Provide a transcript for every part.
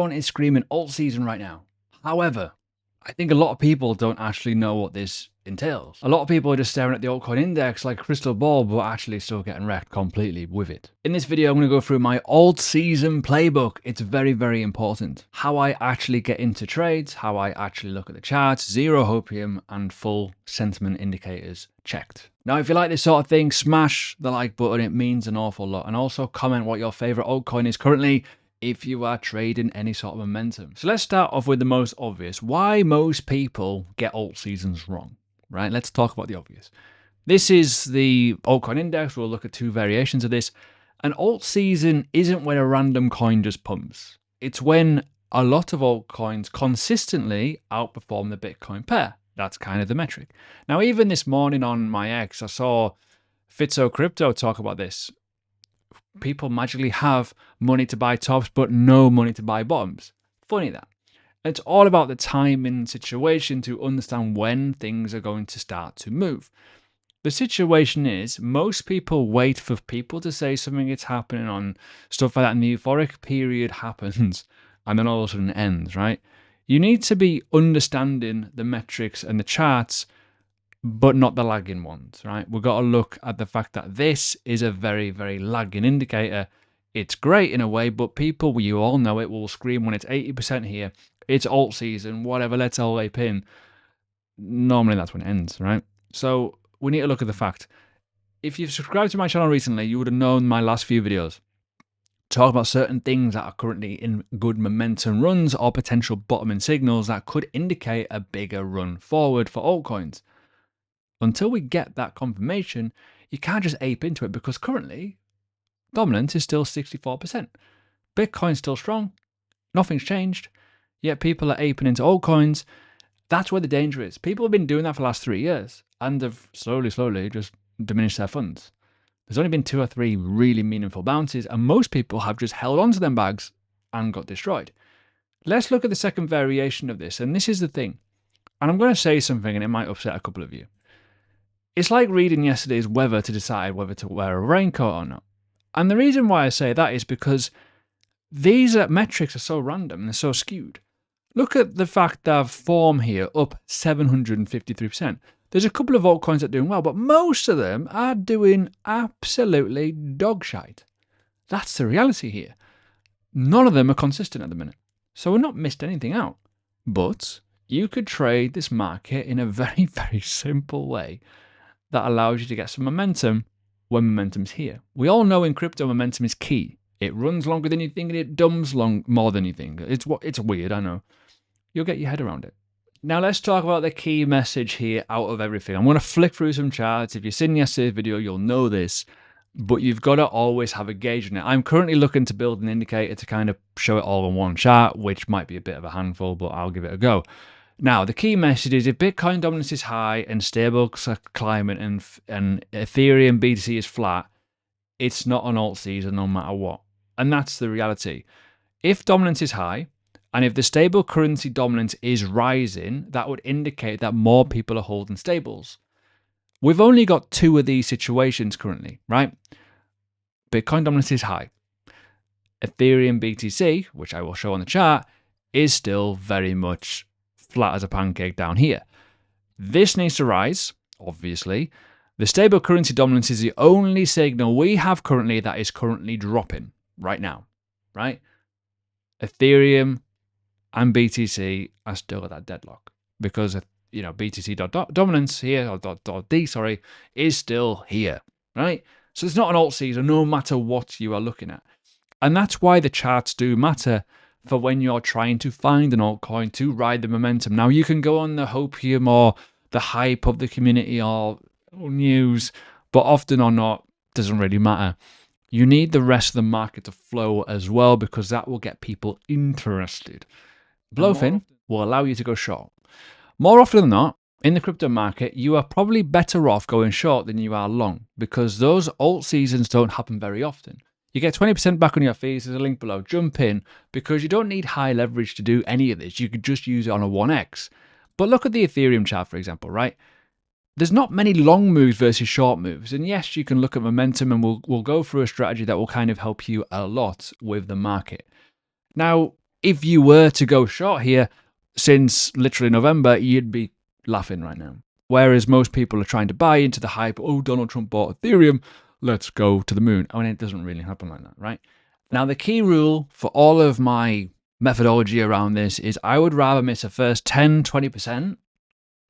Everyone is screaming alt season right now. However, I think a lot of people don't actually know what this entails. A lot of people are just staring at the altcoin index like a crystal ball, but actually still getting wrecked completely with it. In this video, I'm going to go through my alt season playbook. It's very, very important. How I actually get into trades, how I actually look at the charts, zero hopium, and full sentiment indicators checked. Now, if you like this sort of thing, smash the like button. It means an awful lot. And also comment what your favorite altcoin is currently, if you are trading any sort of momentum. So let's start off with the most obvious. Why most people get alt seasons wrong, right? Let's talk about the obvious. This is the altcoin index. We'll look at two variations of this. An alt season isn't when a random coin just pumps. It's when a lot of altcoins consistently outperform the Bitcoin pair. That's kind of the metric. Now, even this morning on my X, I saw Fitzo Crypto talk about this. People magically have money to buy tops, but no money to buy bottoms. Funny that. It's all about the timing situation to understand when things are going to start to move. The situation is most people wait for people to say something is happening on stuff like that, and the euphoric period happens, and then all of a sudden it ends, right? You need to be understanding the metrics and the charts, but not the lagging ones, right? We've got to look at the fact that this is a very, very lagging indicator. It's great in a way, but people, you all know it, will scream when it's 80% here, it's alt season, whatever, let's all ape in. Normally that's when it ends, right? So we need to look at the fact. If you've subscribed to my channel recently, you would have known my last few videos talk about certain things that are currently in good momentum runs or potential bottoming signals that could indicate a bigger run forward for altcoins. Until we get that confirmation, you can't just ape into it, because currently dominance is still 64%. Bitcoin's still strong, nothing's changed, yet people are aping into altcoins. That's where the danger is. People have been doing that for the last 3 years and have slowly just diminished their funds. There's only been 2 or 3 really meaningful bounces, and most people have just held onto them bags and got destroyed. Let's look at the second variation of this, and this is the thing. And I'm going to say something and it might upset a couple of you. It's like reading yesterday's weather to decide whether to wear a raincoat or not. And the reason why I say that is because these metrics are so random and they're so skewed. Look at the fact that form here up 753%. There's a couple of altcoins that are doing well, but most of them are doing absolutely dog shite. That's the reality here. None of them are consistent at the minute. So we're not missed anything out. But you could trade this market in a very, very simple way that allows you to get some momentum when momentum's here. We all know in crypto momentum is key. It runs longer than you think and it dumps more than you think. It's weird, I know. You'll get your head around it. Now let's talk about the key message here out of everything. I'm going to flick through some charts. If you've seen yesterday's video, you'll know this, but you've got to always have a gauge in it. I'm currently looking to build an indicator to kind of show it all in one chart, which might be a bit of a handful, but I'll give it a go. Now, the key message is if Bitcoin dominance is high and stables are climbing and Ethereum BTC is flat, it's not an alt season no matter what. And that's the reality. If dominance is high and if the stable currency dominance is rising, that would indicate that more people are holding stables. We've only got 2 of these situations currently, right? Bitcoin dominance is high. Ethereum BTC, which I will show on the chart, is still very much flat as a pancake down here. This needs to rise, obviously. The stable currency dominance is the only signal we have currently that is currently dropping right now, right? Ethereum and BTC are still at that deadlock because, you know, BTC dominance here, or D, sorry, is still here, right? So it's not an alt season no matter what you are looking at. And that's why the charts do matter for when you're trying to find an altcoin to ride the momentum. Now, you can go on the hopium or the hype of the community or news, but often or not, doesn't really matter. You need the rest of the market to flow as well, because that will get people interested. Blowfin will allow you to go short. More often than not, in the crypto market, you are probably better off going short than you are long, because those alt seasons don't happen very often. You get 20% back on your fees. There's a link below. Jump in, because you don't need high leverage to do any of this. You could just use it on a 1x. But look at the Ethereum chart, for example, right? There's not many long moves versus short moves. And yes, you can look at momentum, and we'll go through a strategy that will kind of help you a lot with the market. Now, if you were to go short here since literally November, you'd be laughing right now. Whereas most people are trying to buy into the hype, oh, Donald Trump bought Ethereum, let's go to the moon. I mean, it doesn't really happen like that, right? Now, the key rule for all of my methodology around this is I would rather miss a first 10, 20%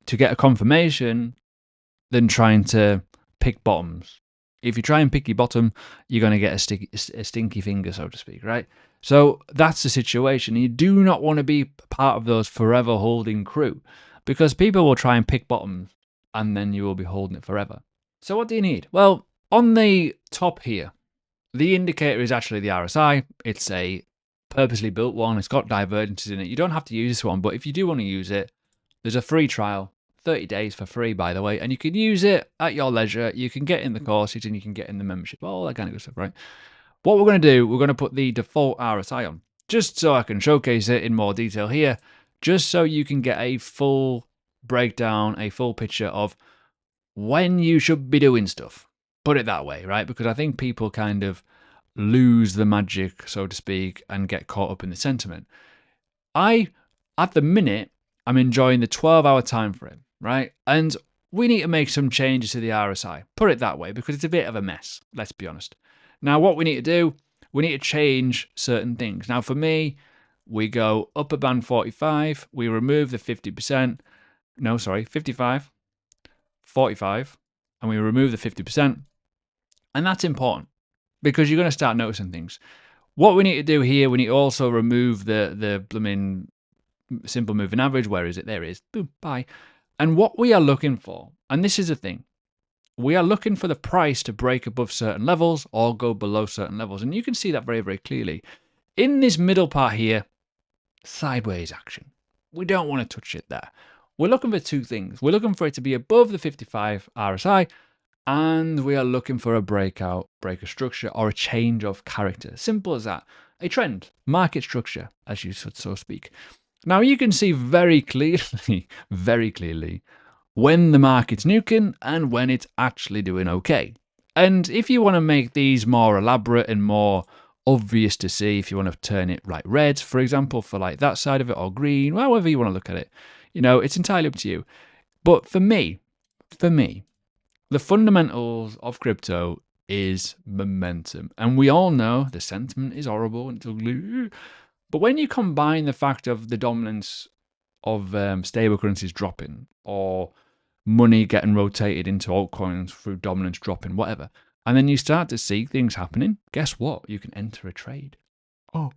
to get a confirmation than trying to pick bottoms. If you try and pick your bottom, you're going to get a stinky finger, so to speak, right? So that's the situation. You do not want to be part of those forever holding crew, because people will try and pick bottoms and then you will be holding it forever. So what do you need? Well, on the top here, the indicator is actually the RSI. It's a purposely built one. It's got divergences in it. You don't have to use this one, but if you do want to use it, there's a free trial, 30 days for free, by the way, and you can use it at your leisure. You can get in the courses and you can get in the membership, all that kind of good stuff, right? What we're going to do, we're going to put the default RSI on, just so I can showcase it in more detail here, just so you can get a full breakdown, a full picture of when you should be doing stuff. Put it that way, right? Because I think people kind of lose the magic, so to speak, and get caught up in the sentiment. At the minute, I'm enjoying the 12-hour time frame, right? And we need to make some changes to the RSI. Put it that way, because it's a bit of a mess, let's be honest. Now, what we need to do, we need to change certain things. Now, for me, we go upper band 45, we remove the 50%, 55, 45, and we remove the 50%. And that's important because you're going to start noticing things. What we need to do here, we need to also remove the blooming simple moving average. Where is it? There it is. Boom, bye. And what we are looking for, and this is the thing, we are looking for the price to break above certain levels or go below certain levels. And you can see that very, very clearly. In this middle part here, sideways action. We don't want to touch it there. We're looking for two things. We're looking for it to be above the 55 RSI, and we are looking for a breakout, break a structure, or a change of character. Simple as that. A trend, market structure, as you should so speak. Now you can see very clearly, when the market's nuking and when it's actually doing okay. And if you want to make these more elaborate and more obvious to see, if you want to turn it like red, for example, for like that side of it, or green, however you want to look at it, it's entirely up to you. But for me, the fundamentals of crypto is momentum. And we all know the sentiment is horrible and it's ugly. But when you combine the fact of the dominance of stable currencies dropping, or money getting rotated into altcoins through dominance dropping, whatever, and then you start to see things happening, guess what? You can enter a trade. Oh.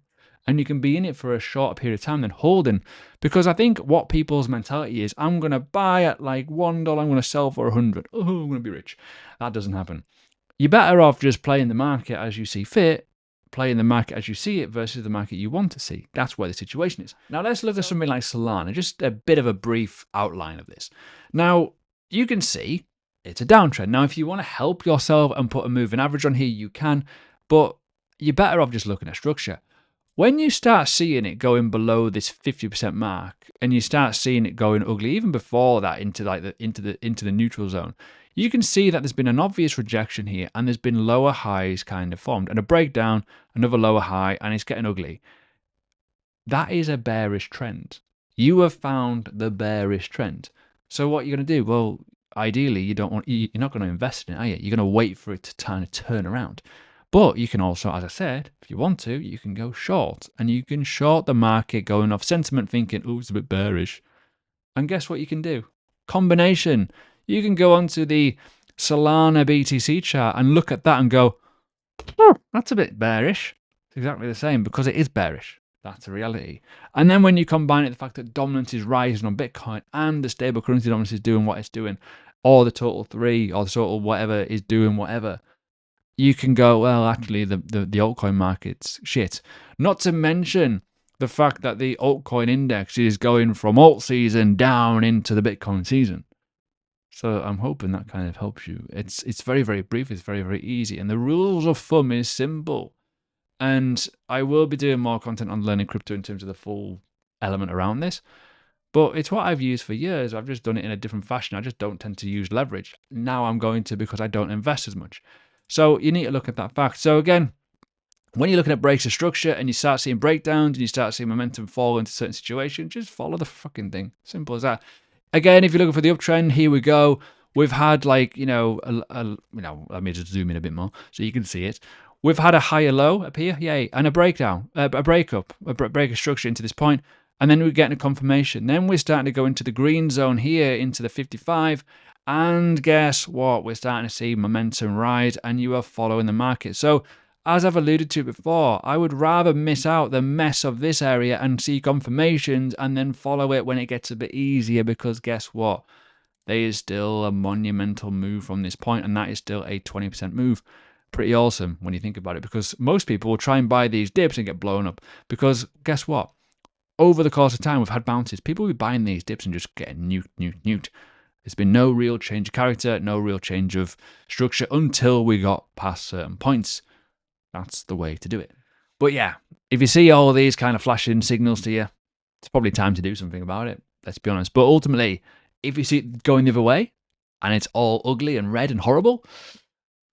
And you can be in it for a shorter period of time than holding. Because I think what people's mentality is, I'm going to buy at like $1, I'm going to sell for 100. Oh, I'm going to be rich. That doesn't happen. You're better off just playing the market as you see fit, playing the market as you see it versus the market you want to see. That's where the situation is. Now let's look at something like Solana, just a bit of a brief outline of this. Now, you can see it's a downtrend. Now, if you want to help yourself and put a moving average on here, you can, but you're better off just looking at structure. When you start seeing it going below this 50% mark, and you start seeing it going ugly, even before that into the neutral zone, you can see that there's been an obvious rejection here, and there's been lower highs kind of formed, and a breakdown, another lower high, and it's getting ugly. That is a bearish trend. You have found the bearish trend. So what you're going to do? Well, ideally, you're not going to invest in it, are you? You're going to wait for it to kind of turn around. But you can also, as I said, if you want to, you can go short. And you can short the market going off sentiment, thinking, oh, it's a bit bearish. And guess what you can do? Combination. You can go onto the Solana BTC chart and look at that and go, oh, that's a bit bearish. It's exactly the same because it is bearish. That's a reality. And then when you combine it, the fact that dominance is rising on Bitcoin and the stable currency dominance is doing what it's doing, or the total 3 or the total whatever is doing whatever, you can go, well, actually, the altcoin market's shit. Not to mention the fact that the altcoin index is going from alt season down into the Bitcoin season. So I'm hoping that kind of helps you. It's very, very brief. It's very, very easy. And the rules of thumb is simple. And I will be doing more content on learning crypto in terms of the full element around this. But it's what I've used for years. I've just done it in a different fashion. I just don't tend to use leverage. Now I'm going to because I don't invest as much. So you need to look at that fact. So again, When you're looking at breaks of structure and you start seeing breakdowns and you start seeing momentum fall into certain situations, just follow the fucking thing. Simple as that. Again, if you're looking for the uptrend, here we go. We've had like, let me just zoom in a bit more so you can see it. We've had a higher low up here, yay, and a breakdown, a break of structure into this point, and then we're getting a confirmation. Then we're starting to go into the green zone here, into the 55, and guess what? We're starting to see momentum rise, and you are following the market. So, as I've alluded to before, I would rather miss out the mess of this area and see confirmations and then follow it when it gets a bit easier, because guess what? There is still a monumental move from this point, and that is still a 20% move. Pretty awesome when you think about it, because most people will try and buy these dips and get blown up, because guess what? Over the course of time, we've had bounces. People will be buying these dips and just getting nuked. There's been no real change of character, no real change of structure until we got past certain points. That's the way to do it. But yeah, if you see all these kind of flashing signals to you, it's probably time to do something about it. Let's be honest. But ultimately, if you see it going the other way and it's all ugly and red and horrible,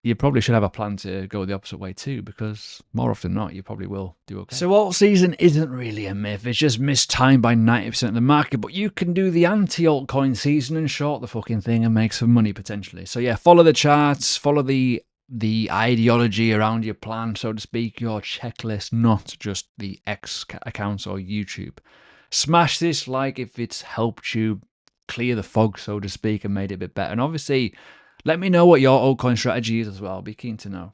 you probably should have a plan to go the opposite way too, because more often than not, you probably will do okay. So Altseason isn't really a myth. It's just mistimed by 90% of the market, but you can do the anti-altcoin season and short the fucking thing and make some money potentially. So yeah, follow the charts, follow the ideology around your plan, so to speak, your checklist, not just the X accounts or YouTube. Smash this like if it's helped you clear the fog, so to speak, and made it a bit better. And obviously, let me know what your altcoin strategy is as well. I'll be keen to know.